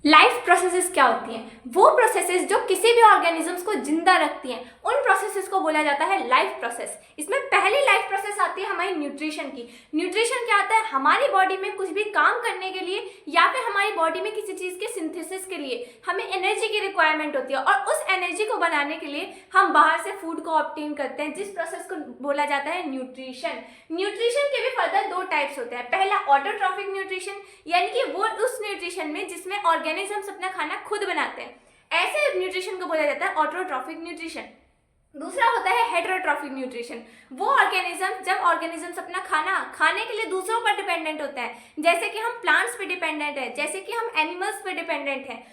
Life processes क्या होती हैं? वो प्रोसेसेस जो किसी भी ऑर्गेनिजम्स को जिंदा रखती हैं, उन प्रोसेसेस को बोला जाता है लाइफ प्रोसेस। इसमें पहली लाइफ प्रोसेस आती है हमारी न्यूट्रिशन की। न्यूट्रिशन क्या आता है? हमारी बॉडी में कुछ भी काम करने के लिए या फिर हमारी बॉडी में किसी चीज़ के सिंथेसिस के लिए हमें एनर्जी की रिक्वायरमेंट होती है, और उस एनर्जी को बनाने के लिए हम बाहर से फूड को ऑब्टेन करते हैं, जिस प्रोसेस को बोला जाता है न्यूट्रिशन। न्यूट्रिशन के भी फर्दर दो टाइप्स होते हैं। पहला ऑटोट्रॉफिक न्यूट्रिशन, यानी कि वो उस न्यूट्रिशन में जिसमें ऑर्गेनिजम्स अपना खाना खुद बनाते हैं, ऐसे न्यूट्रिशन को बोला जाता है ऑटोट्रॉफिक न्यूट्रिशन। दूसरा होता है हेटेरोट्रॉफिक न्यूट्रिशन। वो ऑर्गेनिज्म, जब ऑर्गेनिजम्स अपना खाना खाने के लिए दूसरों पर डिपेंडेंट होते हैं, जैसे कि हम प्लांट्स पे डिपेंडेंट है, जैसे कि हम एनिमल्स पे डिपेंडेंट हैं,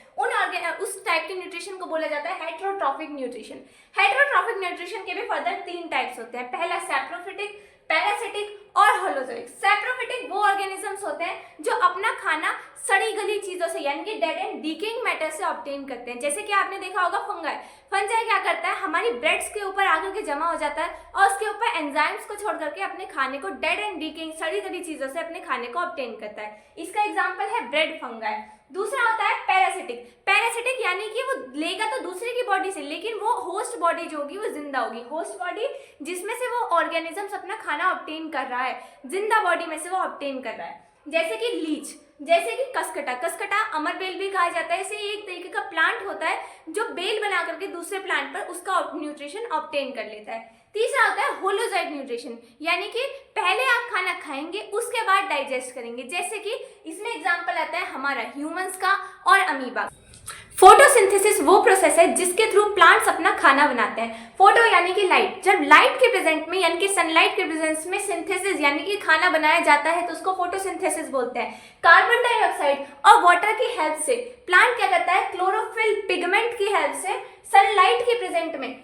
उस टाइप के न्यूट्रिशन को बोला जाता है हेटेरोट्रॉफिक न्यूट्रिशन। हेटेरोट्रॉफिक न्यूट्रिशन के भी फर्दर तीन टाइप्स होते हैं। पहला सैप्रोफिटिक, पैरासिटिक और होलोजोइक। सैप्रोफिटिक वो ऑर्गेनिजम्स होते हैं जो अपना खाना सड़ी गली चीजों से, यानी कि डेड एंड डीकेइंग मैटर से ऑब्टेन करते हैं। जैसे कि आपने देखा होगा फंगाई। फंजाई क्या करता है? हमारी ब्रेड्स के ऊपर आकर के जमा हो जाता है और उसके ऊपर एंजाइम्स को छोड़ करके अपने खाने को डेड एंड डीकेइंग सड़ी गली चीजों से अपने खाने को ऑब्टेन करता है। इसका एग्जाम्पल है ब्रेड फंगाई। दूसरा होता है पैरासिटिक। पैरासिटिक यानी कि वो लेगा तो दूसरे की बॉडी से, लेकिन वो होस्ट बॉडी जो होगी वो जिंदा होगी। होस्ट बॉडी जिसमें से वो ऑर्गेनिजम्स अपना खाना ऑब्टेन कर रहा है, जिंदा बॉडी में से वो ऑब्टेन कर रहा है। जैसे कि लीच, जैसे कि कसकटा। कसकटा अमर बेल भी कहा जाता है। इसे एक तरीके का प्लांट होता है जो बेल बना करके दूसरे प्लांट पर उसका न्यूट्रिशन ऑब्टेन कर लेता है। तीसरा होता है होलोजोइक न्यूट्रिशन, यानी कि पहले आप खाना खाएंगे उसके बाद डाइजेस्ट करेंगे। जैसे कि इसमें एग्जांपल आता है हमारा ह्यूमंस का और अमीबा। फोटोसिंथेसिस वो प्रोसेस है जिसके थ्रू प्लांट्स अपना खाना बनाते हैं। फोटो यानी कि लाइट। जब लाइट के प्रेजेंट में, यानी कि सनलाइट के प्रेजेंस में सिंथेसिस यानी कि खाना बनाया जाता है, तो उसको फोटोसिंथेसिस बोलते हैं। कार्बन डाइऑक्साइड और वाटर की हेल्प से प्लांट क्या करता है? क्लोरोफिल पिगमेंट की हेल्प से सनलाइट के प्रेजेंट में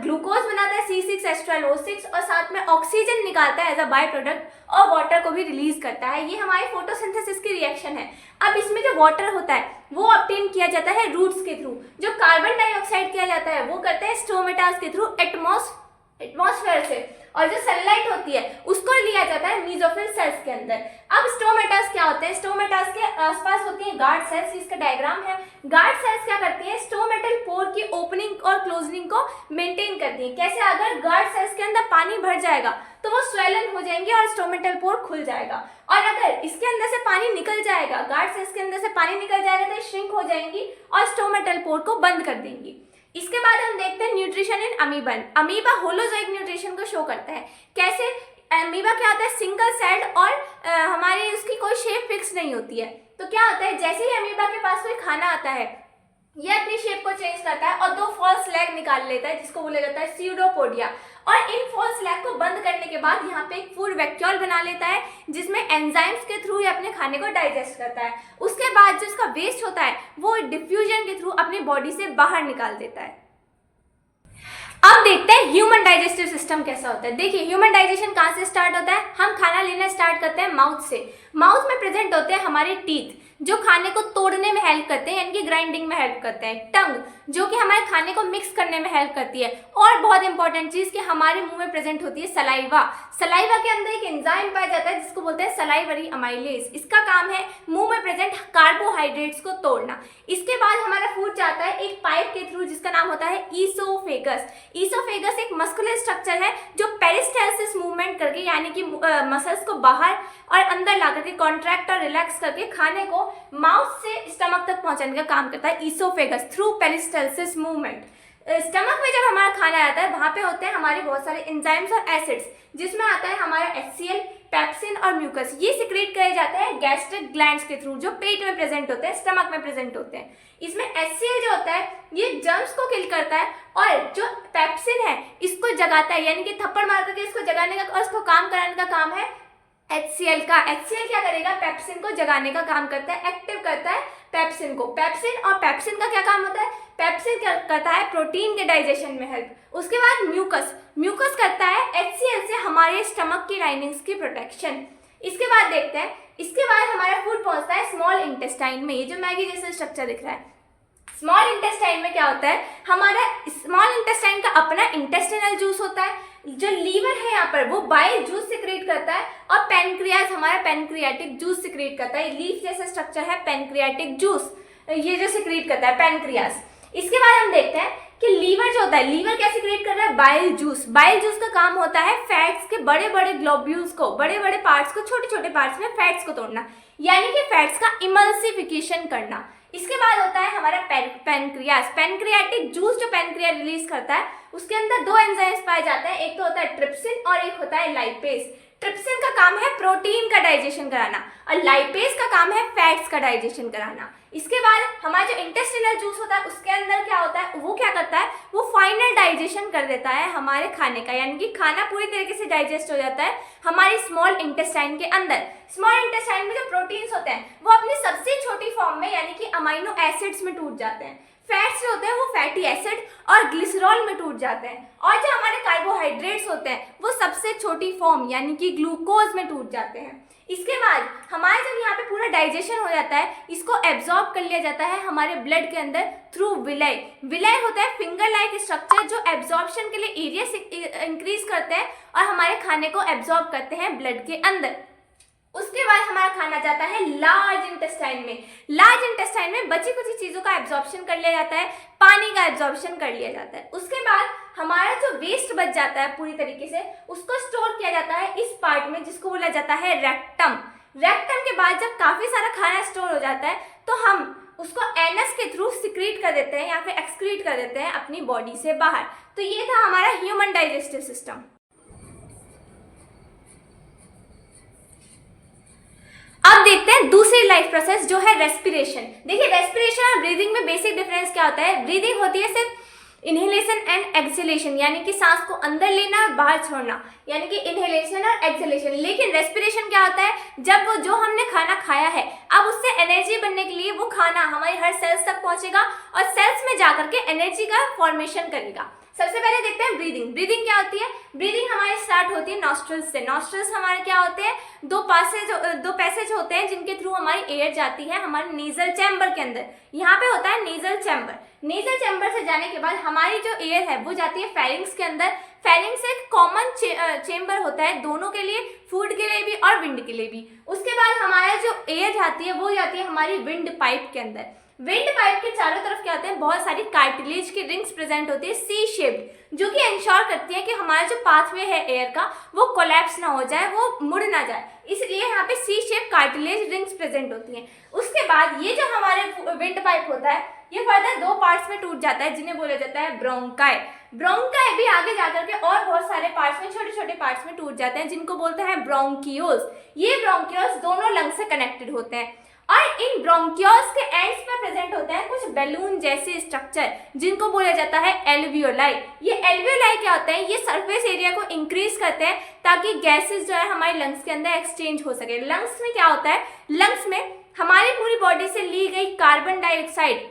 ग्लूकोज बनाता है C6H12O6, और साथ में ऑक्सीजन निकालता है एज अ बाय प्रोडक्ट, और वाटर को भी रिलीज करता है। ये हमारे फोटोसिंथेसिस की रिएक्शन है। अब इसमें जो वाटर होता है वो ऑब्टेन किया जाता है रूट्स के थ्रू। जो कार्बन डाइऑक्साइड किया जाता है वो करते हैं स्टोमेटास के थ्रू एटमॉस्फेयर से, और जो सनलाइट होती है उसको लिया जाता है मीजोफिल सेल्स के अंदर। अब स्टोमेटास क्या होते हैं? स्टोमेटास के आसपास होती है गार्ड सेल्स। इसका डायग्राम है। गार्ड सेल्स क्या करती है? स्टोमेटल पोर की ओपनिंग और क्लोजनिंग को मेंटेन करती है। कैसे? अगर गार्ड सेल्स के अंदर पानी भर जाएगा तो वो स्वेलन हो जाएंगे और स्टोमेटल पोर खुल जाएगा, और अगर इसके अंदर से पानी निकल जाएगा, गार्ड सेल्स के अंदर से पानी निकल जाएगा, तो श्रिंक हो जाएंगी और स्टोमेटल पोर को बंद कर देंगी। इसके बाद हम देखते हैं nutrition in amoeba. Amoeba holozoic nutrition को शो करता है। कैसे? अमीबा क्या होता है? सिंगल सेल्ड, और हमारी उसकी कोई शेप फिक्स नहीं होती है। तो क्या होता है? जैसे ही अमीबा के पास कोई खाना आता है, ये अपनी शेप को चेंज करता है और दो फॉल्स लेग निकाल लेता है, जिसको बोला जाता है स्यूडोपोडिया। और इन फॉल्स लेग को बंद करने के बाद यहाँ पे एक फूड वैक्यूल बना लेता है, जिसमें एंजाइम्स के थ्रू ये अपने खाने को डाइजेस्ट करता है। उसके बाद जो इसका वेस्ट होता है वो डिफ्यूजन के थ्रू अपनी बॉडी से बाहर निकाल देता है। अब देखते हैं ह्यूमन डाइजेस्टिव सिस्टम कैसा होता है। देखिए, ह्यूमन डाइजेशन कहाँ से स्टार्ट होता है? हम खाना लेना स्टार्ट करते हैं माउथ से। माउथ में प्रेजेंट होते हैं हमारे टीथ, जो खाने को तोड़ने में हेल्प करते हैं, यानी कि ग्राइंडिंग में हेल्प करते हैं। टंग, जो कि हमारे खाने को मिक्स करने में हेल्प करती है। और बहुत इंपॉर्टेंट चीज कि हमारे मुंह में प्रेजेंट होती है सलाइवा। सलाइवा के अंदर एक एंजाइम पाया जाता है जिसको बोलते हैं सलाइवरी अमाइलेज। इसका काम है मुंह में प्रेजेंट कार्बोहाइड्रेट्स को तोड़ना। इसके बाद हमारा फूड जाता है एक पाइप के थ्रू, जिसका नाम होता है ईसोफेगस। ईसोफेगस एक मस्कुलर स्ट्रक्चर है जो पेरिस्टालसिस मूवमेंट करके, यानी कि मसल्स को बाहर और अंदर ला करके कॉन्ट्रैक्ट और रिलैक्स करके खाने को माउथ से स्टमक तक पहुंचाने का काम करता है oesophagus through peristalsis movement. Stomach में जब हमारा खाना आता है, वहां पे होते हैं हमारे बहुत सारे एंजाइम्स और एसिड्स, जिसमें आता है हमारा HCl, पेप्सिन और म्यूकस। ये सिक्रेट करे जाते हैं गैस्ट्रिक ग्लैंड्स के थ्रू, जो पेट में प्रेजेंट होते हैं, स्टमक में प्रेजेंट होते हैं। इसमें HCl जो होता है ये जर्म्स को किल करता है, और जो पेप्सिन है इसको जगाता है, यानी कि थप्पड़ मार करके इसको जगाने का और इसको काम कराने का काम है HCl का। HCl क्या करेगा? पेप्सिन को जगाने का काम करता है, एक्टिव करता है पेप्सिन को। पेप्सिन का क्या काम होता है? पेप्सिन क्या करता है? प्रोटीन के डाइजेशन में हेल्प। उसके बाद म्यूकस करता है HCl से हमारे स्टमक की लाइनिंग्स की प्रोटेक्शन। इसके बाद देखते हैं, इसके बाद हमारा फूड पहुंचता है स्मॉल इंटेस्टाइन में। ये जो मैगी जैसा स्ट्रक्चर दिख रहा है, स्मॉल इंटेस्टाइन में क्या होता है? हमारा स्मॉल इंटेस्टाइन का अपना इंटेस्टिनल जूस होता है। जो लीवर है यहाँ पर वो बाइल जूस सिक्रेट करता है, और पेनक्रियाज हमारा पेनक्रियाटिक जूस सिक्रेट करता है। लीफ जैसा स्ट्रक्चर है पेनक्रियाटिक जूस। ये जो सिक्रीट करता है पैनक्रियास। इसके बाद हम देखते हैं कि लीवर जो होता है, लीवर क्या सिक्रीट कर रहा है, बाइल जूस। बाइल जूस का काम होता है फैट्स के बड़े बड़े ग्लोब्यूल्स को, बड़े बड़े पार्ट्स को छोटे छोटे पार्ट्स में फैट्स को तोड़ना, यानी कि फैट्स का इमल्सिफिकेशन करना। इसके बाद होता है हमारा पैनक्रियास। पैनक्रियाटिक जूस जो पैनक्रिया रिलीज करता है उसके अंदर दो एंजाइम्स पाए जाते हैं, एक तो होता है ट्रिप्सिन और एक होता है लाइपेज। ट्रिप्सिन का काम है प्रोटीन का डाइजेशन कराना और लाइपेज का काम है फैट्स का डाइजेशन कराना। इसके बाद हमारा जो इंटेस्टिनल जूस होता है उसके अंदर क्या होता है, वो क्या करता है, वो फाइनल डाइजेशन कर देता है हमारे खाने का, यानी कि खाना पूरी तरीके से डाइजेस्ट हो जाता है हमारी स्मॉल इंटेस्टाइन के अंदर। स्मॉल इंटेस्टाइन में जो प्रोटीन्स होते हैं वो अपनी सबसे छोटी फॉर्म में यानी कि अमाइनो एसिड्स में टूट जाते हैं। फैट्स जो होते हैं वो फैटी एसिड और ग्लिसरॉल में टूट जाते हैं, और जो हमारे कार्बोहाइड्रेट्स होते हैं वो सबसे छोटी फॉर्म यानी कि ग्लूकोज में टूट जाते हैं। इसके बाद हमारे जब यहाँ पे पूरा डाइजेशन हो जाता है, इसको एब्जॉर्ब कर लिया जाता है हमारे ब्लड के अंदर थ्रू विलाई। विलाई होता है फिंगर लाइक स्ट्रक्चर जो एब्जॉर्प्शन के लिए एरिया इंक्रीज करते हैं और हमारे खाने को एब्जॉर्ब करते हैं ब्लड के अंदर। उसके बाद हमारा खाना जाता है लार्ज इंटेस्टाइन में। लार्ज इंटेस्टाइन में बची कुछ चीज़ों का एब्जॉर्प्शन कर लिया जाता है, पानी का एब्जॉर्प्शन कर लिया जाता है। उसके बाद हमारा जो वेस्ट बच जाता है पूरी तरीके से उसको स्टोर किया जाता है इस पार्ट में जिसको बोला जाता है रेक्टम। रेक्टम के बाद जब काफ़ी सारा खाना स्टोर हो जाता है तो हम उसको एनस के थ्रू सिक्रीट कर देते हैं या फिर एक्सक्रीट कर देते हैं अपनी बॉडी से बाहर। तो ये था हमारा ह्यूमन डाइजेस्टिव सिस्टम। अब देखते हैं दूसरी लाइफ प्रोसेस जो है रेस्पिरेशन। देखिए रेस्पिरेशन और ब्रीदिंग में बेसिक डिफरेंस क्या होता है। ब्रीदिंग होती है सिर्फ इनहेलेशन एंड एक्सहेलेशन, यानी कि सांस को अंदर लेना और बाहर छोड़ना, यानी कि इनहेलेशन और एक्सहेलेशन। लेकिन रेस्पिरेशन क्या होता है, जब वो जो हमने खाना खाया है अब उससे एनर्जी बनने के लिए वो खाना हमारे हर सेल्स तक पहुंचेगा और सेल्स में जाकर के एनर्जी का फॉर्मेशन करेगा। सबसे पहले देखते हैं ब्रीदिंग। ब्रीदिंग क्या होती है, ब्रीदिंग हमारी स्टार्ट होती है नॉस्ट्रल्स से। नॉस्ट्रल्स हमारे क्या होते हैं, दो पैसेज होते हैं जिनके थ्रू हमारी एयर जाती है हमारे नेजल चैम्बर के अंदर। यहाँ पे होता है नेजल चैम्बर। नेजल चैम्बर से जाने के बाद हमारी जो एयर है वो जाती है फेरिंग्स के अंदर। फेरिंग्स एक कॉमन चेम्बर होता है दोनों के लिए, फूड के लिए भी और विंड के लिए भी। उसके बाद हमारा जो एयर जाती है वो जाती है हमारी विंड पाइप के अंदर। विंड पाइप के चारों तरफ क्या होते हैं, बहुत सारी कार्टिलेज की रिंग्स प्रेजेंट होती है सी शेप्ड, जो कि इंश्योर करती है कि हमारा जो पाथवे है एयर का वो कोलैप्स ना हो जाए, वो मुड़ ना जाए, इसलिए यहाँ पे सी शेप कार्टिलेज रिंग्स प्रेजेंट होती हैं। उसके बाद ये जो हमारे विंड पाइप होता है ये फर्दर दो पार्ट्स में टूट जाता है जिन्हें बोला जाता है ब्रोंकाई। ब्रोंकाई भी आगे जाकर के और बहुत सारे पार्ट्स में, छोटे छोटे पार्ट्स में टूट जाते हैं जिनको बोलते हैं ब्रोंकियोल्स। ये ब्रोंकियोल्स दोनों लंग से कनेक्टेड होते हैं और इन ब्रोंकियोल्स के एंड्स पे प्रेजेंट होते हैं कुछ बैलून जैसे स्ट्रक्चर जिनको बोला जाता है एल्वियोलाई। ये एल्वियोलाई क्या होता है, ये सरफेस एरिया को इंक्रीज करते हैं ताकि गैसेस जो है हमारे लंग्स के अंदर एक्सचेंज हो सके। लंग्स में क्या होता है, लंग्स में हमारी पूरी बॉडी से ली गई कार्बन डाइऑक्साइड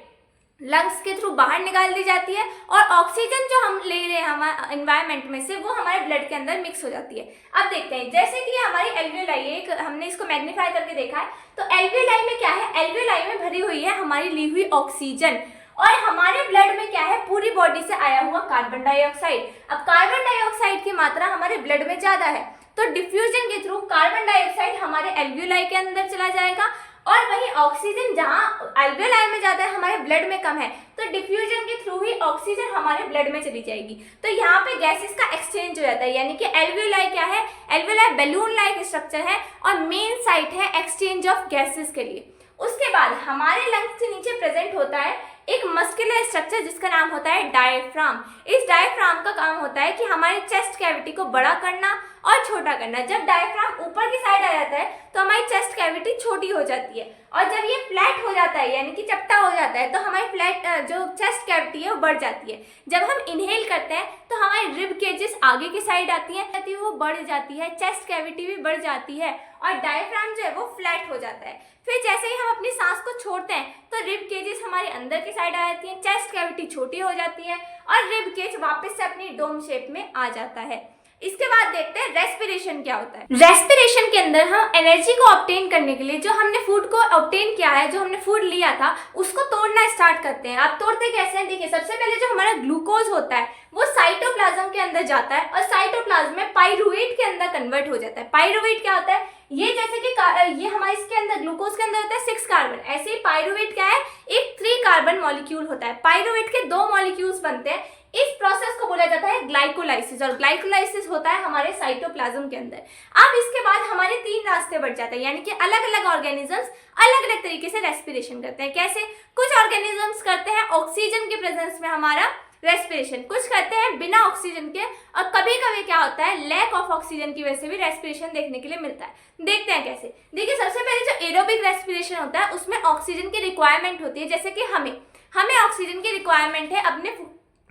लंग्स के थ्रू बाहर निकाल दी जाती है और ऑक्सीजन जो हम ले रहे हैं हमारे एनवायरनमेंट में से वो हमारे ब्लड के अंदर मिक्स हो जाती है। अब देखते हैं, जैसे कि हमारी एल्वियोलाई है, हमने इसको मैग्नीफाई करके देखा है, तो एल्वियोलाई में क्या है, एल्वियोलाई में भरी हुई है हमारी ली हुई ऑक्सीजन और हमारे ब्लड में क्या है, पूरी बॉडी से आया हुआ कार्बन डाइऑक्साइड। अब कार्बन डाइऑक्साइड की मात्रा हमारे ब्लड में ज्यादा है तो डिफ्यूजन के थ्रू कार्बन डाइऑक्साइड हमारे एल्वियोलाई के अंदर चला जाएगा और वहीं ऑक्सीजन जहाँ एल्वियोलाई में ज्यादा है हमारे ब्लड में कम है तो डिफ्यूजन के थ्रू ही ऑक्सीजन हमारे ब्लड में चली जाएगी। तो यहाँ पे गैसेस का एक्सचेंज हो जाता है, यानी कि एल्वियोलाई क्या है, एल्वियोलाई बैलून लाइक स्ट्रक्चर है और मेन साइट है एक्सचेंज ऑफ गैसेस के लिए। उसके बाद हमारे लंग्स के नीचे प्रेजेंट होता है एक मस्कुलर स्ट्रक्चर जिसका नाम होता है डायफ्राम। इस डायफ्राम का काम होता है कि हमारे चेस्ट कैविटी को बड़ा करना और छोटा करना। जब डायफ्राम ऊपर की साइड आ जाता है तो हमारी चेस्ट कैविटी छोटी हो जाती है और जब ये फ्लैट हो जाता है यानी कि चपटा हो जाता है तो हमारी फ्लैट जो चेस्ट कैविटी है वो बढ़ जाती है। जब हम इनहेल करते हैं तो हमारी रिब केजेस आगे की साइड आती हैं, वो बढ़ जाती है, चेस्ट कैविटी भी बढ़ जाती है और डायफ्राम जो है वो फ्लैट हो जाता है। फिर जैसे ही हम अपनी सांस को छोड़ते हैं तो रिब केजेस हमारे अंदर की साइड आ जाती हैं, चेस्ट कैविटी छोटी हो जाती है और रिब केज वापस से अपनी डोम शेप में आ जाता है। इसके बाद देखते हैं रेस्पिरेशन क्या होता है। रेस्पिरेशन के अंदर हम एनर्जी को ऑब्टेन करने के लिए जो हमने फूड को ऑब्टेन किया है, जो हमने फूड लिया था उसको तोड़ना स्टार्ट करते हैं। आप तोड़ते कैसे हैं, देखिए सबसे पहले जो हमारा ग्लूकोज होता है वो साइटोप्लाज्म के अंदर जाता है और साइटोप्लाज्म में पाइरुवेट के अंदर कन्वर्ट हो जाता है। पाइरुवेट क्या होता है, ये जैसे कि ये हमारे इसके अंदर ग्लूकोज के अंदर होता है 6 कार्बन, ऐसे ही पाइरुवेट क्या है, एक कार्बन मॉलिक्यूल होता है। पाइरूवेट के 2 मॉलिक्यूल्स बनते हैं। इस प्रोसेस को बोला जाता है ग्लाइकोलाइसिस, और ग्लाइकोलाइसिस होता है हमारे साइटोप्लाज्म के अंदर। अब इसके बाद हमारे 3 रास्ते बढ़ जाते हैं, यानी कि अलग अलग ऑर्गेनिजम्स अलग अलग तरीके से रेस्पिरेशन करते हैं। कैसे? कुछ ऑर्गेनिजम्स करते हैं ऑक्सीजन के प्रेजेंस में हमारा रेस्पिरेशन, कुछ करते हैं बिना ऑक्सीजन के, और कभी कभी क्या होता है लैक ऑफ ऑक्सीजन की वजह से भी रेस्पिरेशन देखने के लिए मिलता है। देखते हैं कैसे। देखिए, सबसे पहले जो एरोबिक रेस्पिरेशन होता है उसमें ऑक्सीजन की रिक्वायरमेंट होती है, जैसे कि हमें ऑक्सीजन की रिक्वायरमेंट है अपने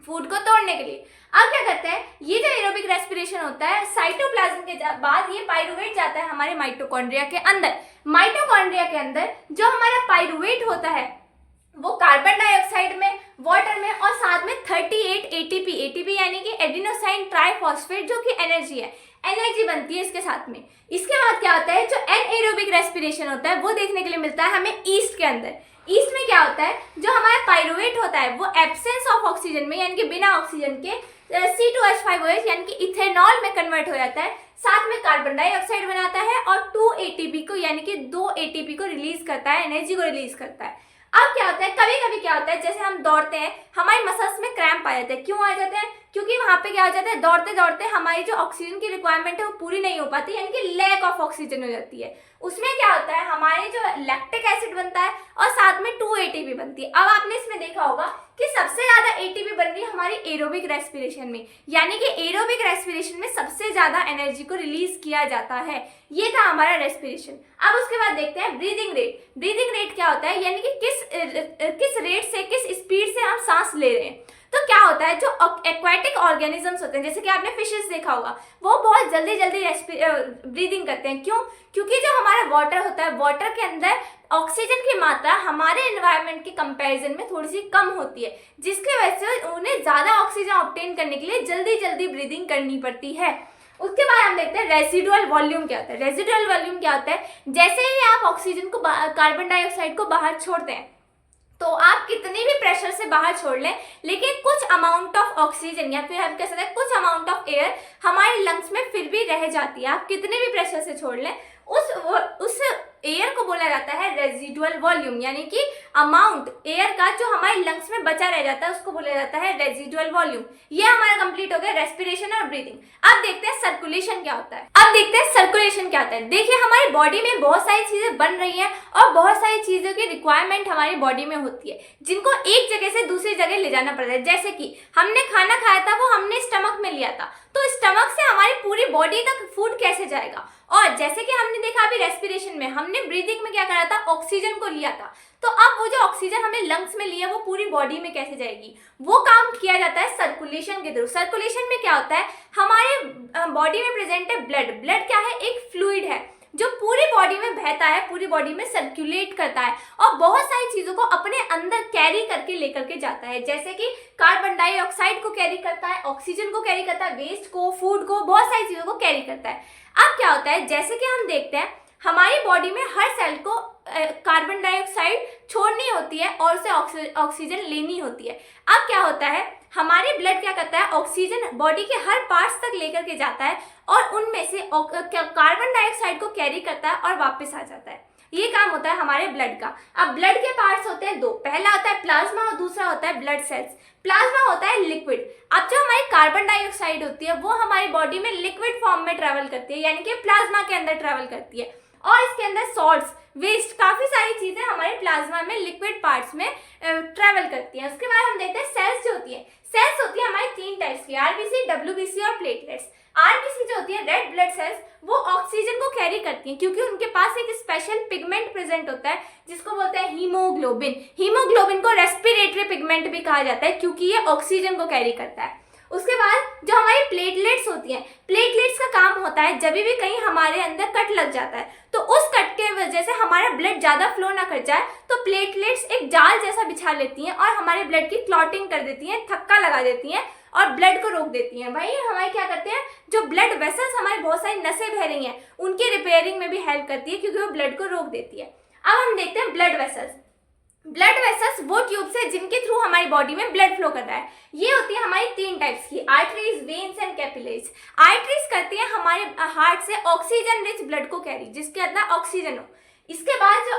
फूड को तोड़ने के लिए। अब क्या करते हैं, ये जो एरोबिक रेस्पिरेशन होता है साइटोप्लाज्म के बाद ये पाइरूवेट जाता है हमारे माइटोकॉन्ड्रिया के अंदर। माइटोकॉन्ड्रिया के अंदर जो हमारा पाइरूवेट होता है वो कार्बन डाइऑक्साइड में, वाटर में और साथ में 38 एटीपी यानी कि एडिनोसाइन ट्राइफॉस्फेट जो कि एनर्जी है, एनर्जी बनती है इसके साथ में। इसके बाद क्या होता है, जो एनएरोबिक रेस्पिरेशन होता है वो देखने के लिए मिलता है हमें ईस्ट के अंदर। ईस्ट में क्या होता है, जो हमारा पाइरूवेट होता है वो एब्सेंस ऑफ ऑक्सीजन में यानी कि बिना ऑक्सीजन के C2H5OH यानी कि इथेनॉल में कन्वर्ट हो जाता है, साथ में कार्बन डाइऑक्साइड बनाता है और 2 एटीपी को यानी कि 2 एटीपी को रिलीज करता है, एनर्जी को रिलीज करता है। अब क्या होता है, कभी कभी क्या होता है, जैसे हम दौड़ते हैं हमारी मसल्स में क्रैम्प आ जाते हैं। क्यों आ जाते हैं? क्योंकि वहां पे क्या हो जाता है, दौड़ते दौड़ते हमारी जो ऑक्सीजन की रिक्वायरमेंट है वो पूरी नहीं हो पाती, यानी कि लैक ऑफ ऑक्सीजन हो जाती है। उसमें क्या होता है, हमारे जो लैक्टिक एसिड बनता है और साथ में 2 एटीपी बनती है। अब आपने इसमें देखा होगा कि सबसे ज्यादा एटीपी बन रही है हमारी एरोबिक रेस्पिरेशन में, यानी कि एरोबिक रेस्पिरेशन में सबसे ज्यादा एनर्जी को रिलीज किया जाता है। ये था हमारा रेस्पिरेशन। अब उसके बाद देखते हैं ब्रीदिंग रेट। ब्रीदिंग रेट क्या होता है, यानी कि किस रेट से, किस स्पीड से हम सांस ले रहे हैं। तो क्या होता है, जो एक्वाटिक ऑर्गेनिजम्स होते हैं, जैसे कि आपने फिशेस देखा होगा, वो बहुत जल्दी जल्दी ब्रीदिंग करते हैं। क्यों? क्योंकि जो हमारा वाटर होता है, वाटर के अंदर ऑक्सीजन की मात्रा हमारे एनवायरनमेंट के कंपैरिजन में थोड़ी सी कम होती है, जिसकी वजह से उन्हें ज्यादा ऑक्सीजन ऑब्टेन करने के लिए जल्दी जल्दी ब्रीदिंग करनी पड़ती है। उसके बाद हम देखते हैं रेसिडुअल वॉल्यूम क्या होता है। रेसिडुअल वॉल्यूम क्या होता है, जैसे ही आप ऑक्सीजन को, कार्बन डाइऑक्साइड को बाहर छोड़ते हैं, तो आप कितनी भी प्रेशर से बाहर छोड़ लें, लेकिन कुछ अमाउंट ऑफ ऑक्सीजन या फिर हम कह सकते हैं कुछ अमाउंट ऑफ एयर हमारे लंग्स में फिर भी रह जाती है। आप कितने भी प्रेशर से छोड़ लें, उस एयर को बोला जाता है रेजिडुअल वॉल्यूम, यानी कि अमाउंट एयर का जो हमारे लंग्स में बचा रह जाता है उसको बोला जाता है रेजिडुअल वॉल्यूम। ये हमारा कंप्लीट हो गया रेस्पिरेशन और ब्रीदिंग। अब देखते हैं सर्कुलेशन क्या होता है। देखिए, हमारी बॉडी में बहुत सारी चीजें बन रही हैं और बहुत सारी चीजों की रिक्वायरमेंट हमारी बॉडी में होती है, जिनको एक जगह से दूसरी जगह ले जाना पड़ता है। जैसे कि हमने खाना खाया था, वो हमने स्टमक में लिया था, तो स्टमक से हमारी पूरी बॉडी तक फूड कैसे जाएगा। और जैसे कि हमने देखा अभी रेस्पिरेशन में, हमने ब्रीदिंग में क्या करा था, ऑक्सीजन को लिया था, तो अब वो जो ऑक्सीजन हमें लंग्स में लिया वो पूरी बॉडी में कैसे जाएगी, वो काम किया जाता है सर्कुलेशन के थ्रू। सर्कुलेशन में क्या होता है, हमारे बॉडी में प्रेजेंट है ब्लड। ब्लड क्या है, एक फ्लूइड है जो पूरी बॉडी में बहता है, पूरी बॉडी में सर्कुलेट करता है और बहुत सारी चीजों को अपने अंदर कैरी करके लेकर के जाता है, जैसे कि कार्बन डाइऑक्साइड को कैरी करता है, ऑक्सीजन को कैरी करता है, वेस्ट को, फूड को, बहुत सारी चीजों को कैरी करता है। अब क्या होता है, जैसे कि हम देखते हैं हमारी बॉडी में हर सेल को कार्बन डाइऑक्साइड छोड़नी होती है और उसे ऑक्सीजन लेनी होती है। अब क्या होता है, हमारी ब्लड क्या करता है, ऑक्सीजन बॉडी के हर पार्ट्स तक लेकर के जाता है और उनमें से कार्बन डाइऑक्साइड को कैरी करता है और वापस आ जाता है। ये काम होता है हमारे ब्लड का। अब ब्लड के पार्ट्स होते हैं 2, पहला होता है प्लाज्मा और दूसरा होता है ब्लड सेल्स। प्लाज्मा होता है लिक्विड। अब जो हमारी कार्बन डाइऑक्साइड होती है वो हमारी बॉडी में लिक्विड फॉर्म में ट्रेवल करती है, यानी कि प्लाज्मा के अंदर ट्रेवल करती है और इसके अंदर सॉल्ट्स, वेस्ट, काफी सारी चीजें हमारे प्लाज्मा में लिक्विड पार्ट्स में ट्रेवल करती हैं। उसके बाद हम देखते हैं सेल्स जो होती है। सेल्स होती है हमारी 3 टाइप्स की, आरबीसी, डब्ल्यूबीसी और प्लेटलेट्स। आरबीसी जो होती है रेड ब्लड सेल्स, वो ऑक्सीजन को कैरी करती हैं क्योंकि उनके पास एक स्पेशल पिगमेंट प्रेजेंट होता है जिसको बोलते हैं हीमोग्लोबिन। हीमोग्लोबिन को रेस्पिरेटरी पिगमेंट भी कहा जाता है क्योंकि ये ऑक्सीजन को कैरी करता है। उसके बाद जो हमारी प्लेटलेट्स होती हैं, प्लेटलेट्स का काम होता है जब भी कहीं हमारे अंदर कट लग जाता है तो उस कट के वजह से हमारा ब्लड ज़्यादा फ्लो ना कर जाए तो प्लेटलेट्स एक जाल जैसा बिछा लेती हैं और हमारे ब्लड की क्लॉटिंग कर देती हैं, थक्का लगा देती हैं और ब्लड को रोक देती हैं। भाई हमारे क्या करते हैं, जो ब्लड वेसल्स हमारी बहुत सारी नसें बह रही हैं उनकी रिपेयरिंग में भी हेल्प करती है क्योंकि वो ब्लड को रोक देती है। अब हम देखते हैं ब्लड वेसल्स। ब्लड वेसल्स वो ट्यूब्स है जिनके थ्रू हमारी बॉडी में ब्लड फ्लो कर रहा है। ये होती है हमारी 3 टाइप्स की, arteries, veins and capillaries. Arteries करती है हमारे हार्ट से ऑक्सीजन रिच ब्लड को कैरी, जिसके अंदर ऑक्सीजन हो। इसके बाद जो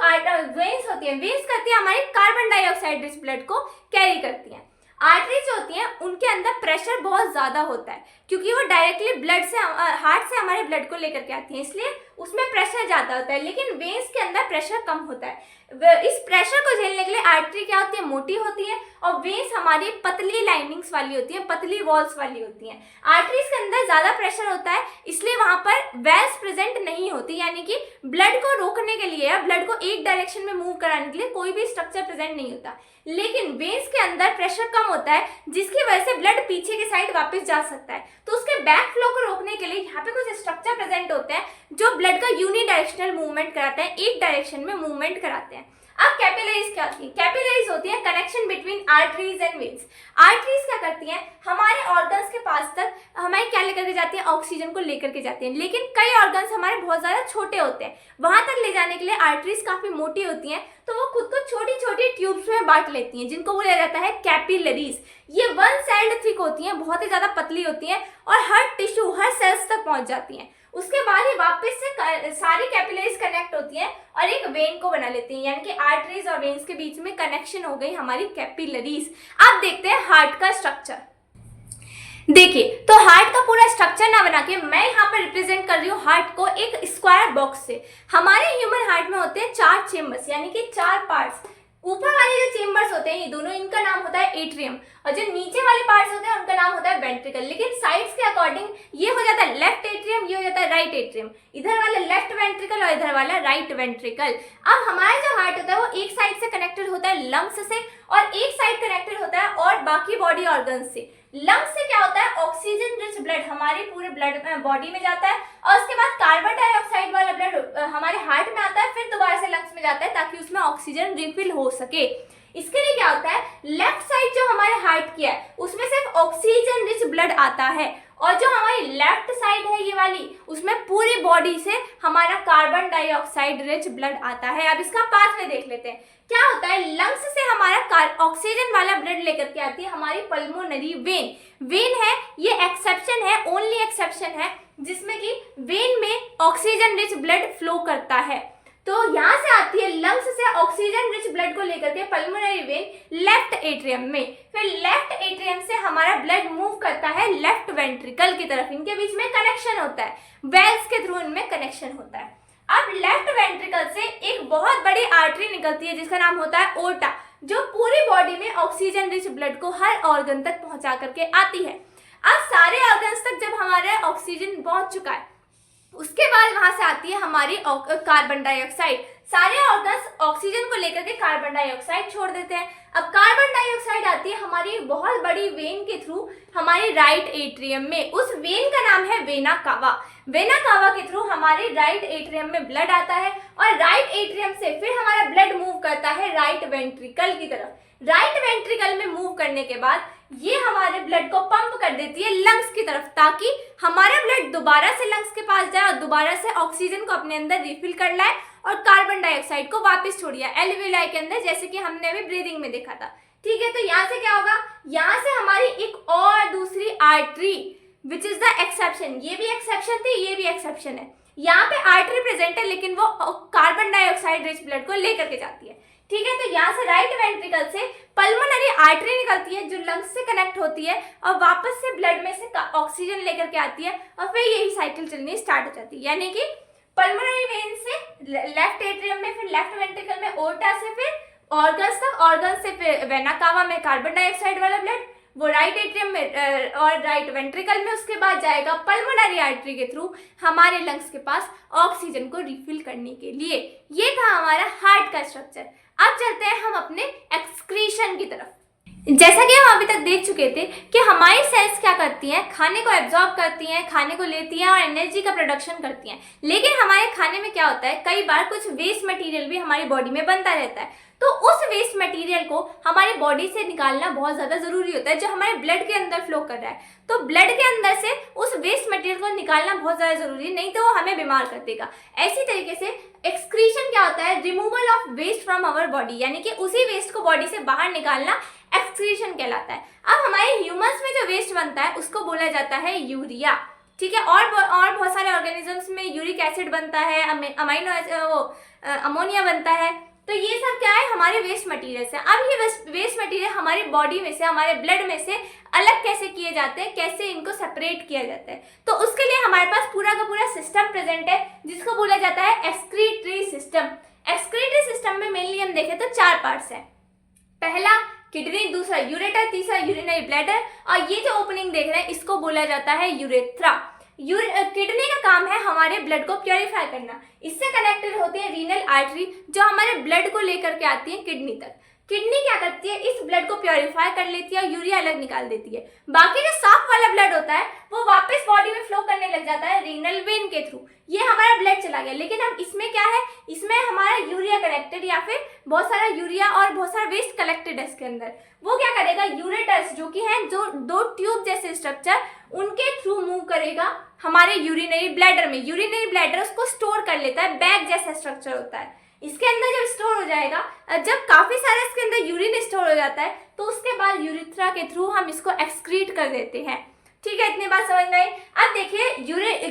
वेन्स होती है, वेन्स करती है हमारी कार्बन डाइऑक्साइड रिच ब्लड को कैरी करती हैं। आर्टरीज जो होती हैं उनके अंदर प्रेशर बहुत ज़्यादा होता है, क्योंकि वो डायरेक्टली ब्लड से हार्ट से हमारे ब्लड को लेकर के आती हैं, इसलिए उसमें प्रेशर ज़्यादा होता है। लेकिन वेन्स के अंदर प्रेशर कम होता है। इस प्रेशर को झेलने के लिए आर्टरी क्या होती है, मोटी होती है, और वेन्स हमारी पतली लाइनिंग्स वाली होती है, पतली वॉल्स वाली होती हैं। आर्टरीज के अंदर ज़्यादा प्रेशर होता है, इसलिए वहाँ पर वेल्स प्रेजेंट नहीं होती, यानी कि ब्लड को रोकने के लिए या ब्लड को एक डायरेक्शन में मूव कराने के लिए कोई भी स्ट्रक्चर प्रेजेंट नहीं होता। लेकिन वेन्स के अंदर प्रेशर कम होता है, जिसकी वजह से ब्लड पीछे की साइड वापस जा सकता है। तो उसके बैक फ्लो को रोकने के लिए यहाँ पे कुछ स्ट्रक्चर प्रेजेंट होते हैं जो ब्लड का यूनिडायरेक्शनल मूवमेंट कराते हैं, एक डायरेक्शन में मूवमेंट कराते हैं। अब कैपिलरीज क्या होती है? कैपिलरीज होती है connection between arteries and veins. Arteries क्या करती हैं, हमारे ऑर्गन्स के पास तक हमारे क्या लेकर के जाती हैं, ऑक्सीजन को लेकर के जाती हैं। लेकिन कई ऑर्गन्स हमारे बहुत ज़्यादा छोटे होते हैं, वहां तक ले जाने के लिए आर्टरीज काफ़ी मोटी होती हैं, तो वो खुद को छोटी छोटी ट्यूब्स में बांट लेती हैं, जिनको बोला जाता है कैपिलरीज। ये वन सेल्ड थिक होती हैं, बहुत ही ज़्यादा पतली होती हैं और हर टिश्यू, हर सेल्स तक पहुंच जाती हैं। उसके बाद ही वापस से सारी कैपिलरीज कनेक्ट होती हैं और एक वेन को बना लेती हैं, यानी कि आर्टरीज और वेन्स के बीच में कनेक्शन हो गई हमारी कैपिलरीज। अब देखते हैं हार्ट का स्ट्रक्चर। देखिए, तो हार्ट का पूरा स्ट्रक्चर ना बना के मैं यहाँ पर रिप्रेजेंट कर रही हूँ हार्ट को एक स्क्वायर बॉक्स से। हमारे ह्यूमन हार्ट में होते हैं 4 चेम्बर्स, यानी कि 4 पार्ट्स। ऊपर वाले जो चेम्बर्स होते हैं ये दोनों, इनका नाम होता है एट्रियम, और जो नीचे वाले पार्ट्स होते हैं उनका नाम होता है वेंट्रिकल। लेकिन साइड्स के अकॉर्डिंग ये हो जाता है लेफ्ट एट्रियम, ये हो जाता है राइट एट्रियम, इधर वाला लेफ्ट वेंट्रिकल और इधर वाला राइट वेंट्रिकल। अब हमारा जो हार्ट होता है वो एक साइड से कनेक्टेड होता है लंग्स से, और एक साइड कनेक्टेड होता है और बाकी बॉडी ऑर्गन्स से। लंग्स से क्या होता है, ऑक्सीजन रिच ब्लड हमारे पूरे ब्लड बॉडी में जाता है, और उसके बाद कार्बन डाइऑक्साइड वाला ब्लड हमारे हार्ट में आता है, फिर दोबारा से लंग्स में जाता है ताकि उसमें ऑक्सीजन रिफिल हो सके। इसके लिए क्या होता है, लेफ्ट साइड जो हमारे हार्ट की है उसमें सिर्फ ऑक्सीजन रिच ब्लड आता है, और जो हमारी लेफ्ट साइड है ये वाली, उसमें पूरी बॉडी से हमारा कार्बन डाइऑक्साइड रिच ब्लड आता है। अब इसका पाथवे देख लेते हैं। क्या होता है, लंग्स से हमारा ऑक्सीजन वाला ब्लड लेकर के आती है हमारी पल्मोनरी वेन। वेन है ये एक्सेप्शन है, ओनली एक्सेप्शन है, जिसमें कि वेन में ऑक्सीजन रिच ब्लड फ्लो करता है। तो यहाँ से आती है लंग्स से ऑक्सीजन रिच ब्लड को लेकर के पल्मोनरी वेन लेफ्ट एट्रियम में, फिर लेफ्ट एट्रियम से हमारा ब्लड मूव करता है लेफ्ट वेंट्रिकल की तरफ। इनके बीच में कनेक्शन होता है, वेल्स के थ्रू इनमें कनेक्शन होता है। अब लेफ्ट वेंट्रिकल से एक बहुत बड़ी आर्टरी निकलती है जिसका नाम होता है ओर्टा, जो पूरी बॉडी में ऑक्सीजन रिच ब्लड को हर ऑर्गन तक पहुंचा करके आती है। अब सारे ऑर्गन्स तक जब हमारा ऑक्सीजन पहुंच चुका है, उसके बाद वहां से आती है हमारी कार्बन डाइऑक्साइड। सारे ऑर्गन्स ऑक्सीजन को लेकर के कार्बन डाइऑक्साइड छोड़ देते हैं। अब कार्बन डाइऑक्साइड आती है हमारी बहुत बड़ी वेन के थ्रू हमारे राइट एट्रियम में। उस वेन का नाम है वेना कावा। वेना कावा के थ्रू हमारे राइट एट्रियम में ब्लड आता है, और राइट एट्रियम से फिर हमारा ब्लड मूव करता है राइट वेंट्रिकल की तरफ। राइट वेंट्रिकल में मूव करने के बाद ये हमारे ब्लड को पंप कर देती है लंग्स की तरफ, ताकि हमारा ब्लड दोबारा से लंग्स के पास जाए और दोबारा से ऑक्सीजन को अपने अंदर रिफिल कर लाए और कार्बन डाइऑक्साइड को वापस छोड़िए एल्वियोलाई के अंदर, जैसे कि हमने अभी ब्रीदिंग में देखा था। ठीक है, तो यहाँ से क्या होगा, यहाँ से हमारी एक और दूसरी artery which is the exception, ये भी एक्सेप्शन थी, ये भी एक्सेप्शन है। यहाँ पे आर्टरी प्रेजेंट है लेकिन वो कार्बन डाइऑक्साइड रिच ब्लड को लेकर के जाती है। ठीक है, तो यहाँ से राइट वेंट्रिकल से पल्मोनरी आर्टरी निकलती है जो लंग्स से कनेक्ट होती है और वापस से ब्लड में से ऑक्सीजन लेकर के आती है, और फिर यही साइकिल चलनी स्टार्ट हो जाती है। यानी कि पल्मोनरी वेन से लेफ्ट एट्रियम में, फिर लेफ्ट वेंट्रिकल में ओर्टा से, फिर ऑर्गन्स तक, ऑर्गन से फिर वेना कावा में कार्बन डाइऑक्साइड वाला ब्लड, वो राइट एट्रियम में और राइट वेंट्रिकल में, उसके बाद जाएगा पल्मोनरी आर्टरी के थ्रू हमारे लंग्स के पास ऑक्सीजन को रिफिल करने के लिए। ये था हमारा हार्ट का स्ट्रक्चर। अब चलते हैं हम अपने एक्सक्रीशन की तरफ। जैसा कि हम अभी तक देख चुके थे कि हमारी सेल्स क्या करती हैं, खाने को एब्जॉर्ब करती हैं, खाने को लेती हैं और एनर्जी का प्रोडक्शन करती हैं। लेकिन हमारे खाने में क्या होता है, कई बार कुछ वेस्ट मटेरियल भी हमारी बॉडी में बनता रहता है, तो उस वेस्ट मटेरियल को हमारी बॉडी से निकालना बहुत ज़्यादा ज़रूरी होता है, जो हमारे ब्लड के अंदर फ्लो कर रहा है। तो ब्लड के अंदर से उस वेस्ट मटेरियल को निकालना बहुत ज़्यादा ज़रूरी है, नहीं तो वो हमें बीमार कर देगा। ऐसी तरीके से एक्सक्रीशन क्या होता है, removal of waste from our body, यानी कि उसी वेस्ट को बॉडी से बाहर निकालना एक्सक्रीशन कहलाता है। अब हमारे ह्यूमन्स में जो वेस्ट बनता है उसको बोला जाता है यूरिया। ठीक है, और बहुत सारे ऑर्गेनिजम्स में यूरिक एसिड बनता है, अमोनिया बनता है, तो ये सब क्या है, हमारे वेस्ट मटेरियल्स है। अब ये वेस्ट मटेरियल हमारी बॉडी में से, हमारे ब्लड में से अलग कैसे किए जाते हैं, कैसे इनको सेपरेट किया जाता है, तो उसके लिए हमारे पास पूरा का पूरा सिस्टम प्रेजेंट है जिसको बोला जाता है एक्सक्रीटरी सिस्टम। एक्सक्रीटरी सिस्टम में मेनली हम देखें तो 4 पार्ट्स हैं। पहला किडनी, दूसरा यूरेटर, तीसरा यूरिनरी ब्लैडर, और ये जो ओपनिंग देख रहे हैं इसको बोला जाता है यूरेथ्रा। किडनी का काम है हमारे ब्लड को प्योरीफाई करना। इससे कनेक्टेड होती है रीनल आर्टरी जो हमारे ब्लड को लेकर के आती है किडनी तक। किडनी क्या करती है, इस ब्लड को प्योरीफाई कर लेती है और यूरिया अलग निकाल देती है। बाकी जो साफ वाला ब्लड होता है वो वापस बॉडी में फ्लो करने लग जाता है रीनल वेन के थ्रू। ये हमारा ब्लड चला गया, लेकिन अब इसमें क्या है, इसमें हमारा यूरिया कनेक्टेड या फिर बहुत सारा यूरिया और बहुत सारा वेस्ट कलेक्टेड है इसके अंदर। वो क्या करेगा, यूरेटर्स जो कि हैं जो 2 ट्यूब जैसे स्ट्रक्चर, उनके थ्रू मूव करेगा हमारे यूरिनरी ब्लैडर में। यूरिनरी ब्लैडर उसको स्टोर कर लेता है, बैग जैसा स्ट्रक्चर होता है। इसके अंदर जब स्टोर हो जाएगा, जब काफी सारा इसके अंदर यूरिन स्टोर हो जाता है तो उसके बाद यूरिथ्रा के थ्रू हम इसको एक्सक्रीट कर देते हैं। ठीक है, इतनी बात समझ में आई। अब देखिए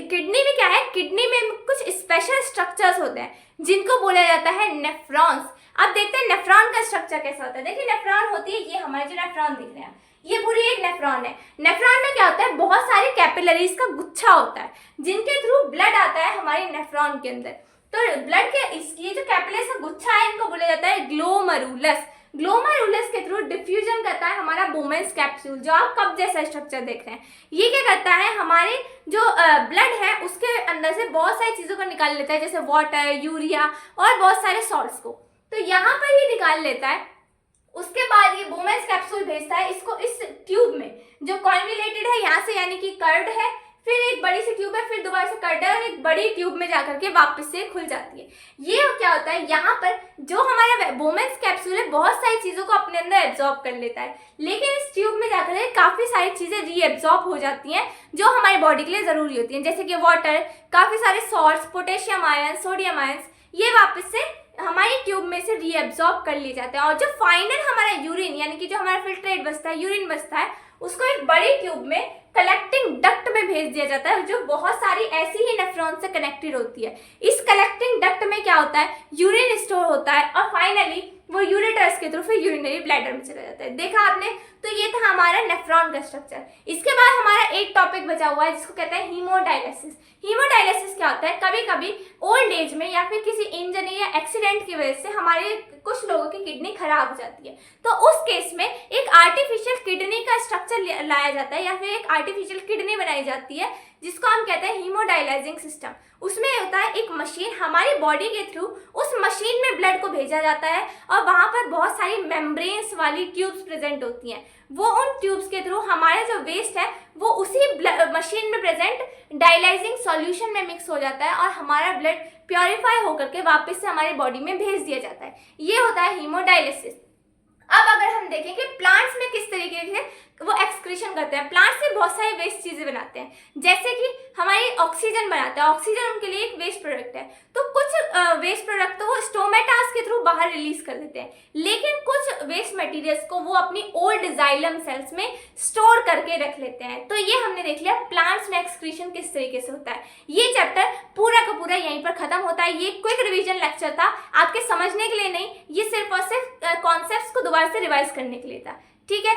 किडनी में क्या है, किडनी में कुछ स्पेशल स्ट्रक्चर्स होते हैं जिनको बोला जाता है नेफ्रॉन्स। अब देखते हैं नेफ्रॉन का स्ट्रक्चर कैसा होता है। देखिए नेफ्रॉन होती है, ये हमारे जो नेफ्रॉन दिख रहे हैं ये पूरी एक नेफ्रॉन है। नेफ्रॉन में क्या होता है, बहुत सारे कैपिलरीज का गुच्छा होता है जिनके थ्रू ब्लड आता है हमारे नेफ्रॉन के अंदर। तो ब्लड के ये जो कैपिलरीज का गुच्छा है इनको बोला जाता है ग्लोमरुलस। ग्लोमरुलस के थ्रू डिफ्यूजन करता है हमारा बोमेन्स कैप्सूल जो आप कप जैसा स्ट्रक्चर देख रहे हैं। ये क्या करता है, हमारे जो ब्लड है उसके अंदर से बहुत सारी चीज़ों को निकाल लेता है, जैसे वाटर, यूरिया और बहुत सारे सॉल्ट्स को। तो यहाँ पर ये निकाल लेता है। उसके बाद ये बोमेन्स कैप्सूल भेजता है इसको इस ट्यूब में जो कॉन्विलेटेड है यहाँ से, यानी कि कर्व्ड है, फिर एक बड़ी सी ट्यूब है, फिर दोबारा से कर्व्ड है और एक बड़ी ट्यूब में जाकर के वापस से खुल जाती है। ये क्या होता है, यहाँ पर जो हमारा बोमेन्स कैप्सूल है बहुत सारी चीज़ों को अपने अंदर एब्जॉर्ब कर लेता है, लेकिन इस ट्यूब में जाकर के काफ़ी सारी चीज़ें रीएब्जॉर्ब हो जाती हैं जो हमारी बॉडी के लिए ज़रूरी होती हैं, जैसे कि वाटर, काफ़ी सारे salts, potassium ion, sodium ions, ये वापस से हमारी ट्यूब में से रीएब्जॉर्ब कर लिए जाते हैं। और जो फाइनल हमारा यूरिन, यानी कि जो हमारा फिल्ट्रेट बचता है, यूरिन बचता है, उसको एक बड़ी ट्यूब में कलेक्टिंग डक्ट में भेज दिया जाता है जो बहुत सारी ऐसी ही नेफ्रॉन से कनेक्टेड होती है। इस कलेक्टिंग डक्ट में क्या होता है, यूरिन स्टोर होता है और फाइनली वो यूरेटर्स के थ्रू फिर यूरिनरी ब्लैडर में चला जाता है। देखा आपने, तो ये था हमारा नेफ्रॉन का स्ट्रक्चर। इसके बाद हमारा एक टॉपिक बचा हुआ है जिसको कहते हैं हीमोडायलिसिस। हीमोडायलिसिस क्या होता है, कभी कभी ओल्ड एज में या फिर किसी इंजरी या एक्सीडेंट की वजह से हमारे कुछ लोगों की किडनी खराब हो जाती है, तो उस केस में एक आर्टिफिशियल किडनी का स्ट्रक्चर लाया जाता है या फिर एक आर्टिफिशियल किडनी बनाई जाती है जिसको हम कहते हैं हीमोडायलाइजिंग सिस्टम। उसमें होता है एक मशीन, हमारी बॉडी के थ्रू उस मशीन में ब्लड को भेजा जाता है और वहाँ पर बहुत सारी मेम्ब्रेन्स वाली ट्यूब्स प्रेजेंट होती हैं। वो उन ट्यूब्स के थ्रू हमारा जो वेस्ट है वो उसी मशीन में प्रेजेंट डायलाइजिंग सॉल्यूशन में मिक्स हो जाता है और हमारा ब्लड प्योरीफाई होकर के वापस से हमारी बॉडी में भेज दिया जाता है। ये होता है हीमोडायलिसिस। अब अगर हम देखें कि प्लांट्स में किस तरीके से वो एक्सक्रीशन करते हैं, प्लांट से बहुत सारी वेस्ट चीज़ें बनाते हैं, जैसे कि हमारी ऑक्सीजन बनाते हैं। ऑक्सीजन उनके लिए एक वेस्ट प्रोडक्ट है, तो कुछ वेस्ट प्रोडक्ट तो वो स्टोमेटास के थ्रू बाहर रिलीज कर देते हैं, लेकिन कुछ वेस्ट मटेरियल्स को वो अपनी ओल्ड जाइलम सेल्स में स्टोर करके रख लेते हैं। तो ये हमने देख लिया प्लांट्स में एक्सक्रीशन किस तरीके से होता है। ये चैप्टर पूरा का पूरा यहीं पर खत्म होता है। ये क्विक रिविजन लेक्चर था, आपके समझने के लिए नहीं, ये सिर्फ और सिर्फ कॉन्सेप्ट्स को दोबारा से रिवाइज करने के लिए था। ठीक है।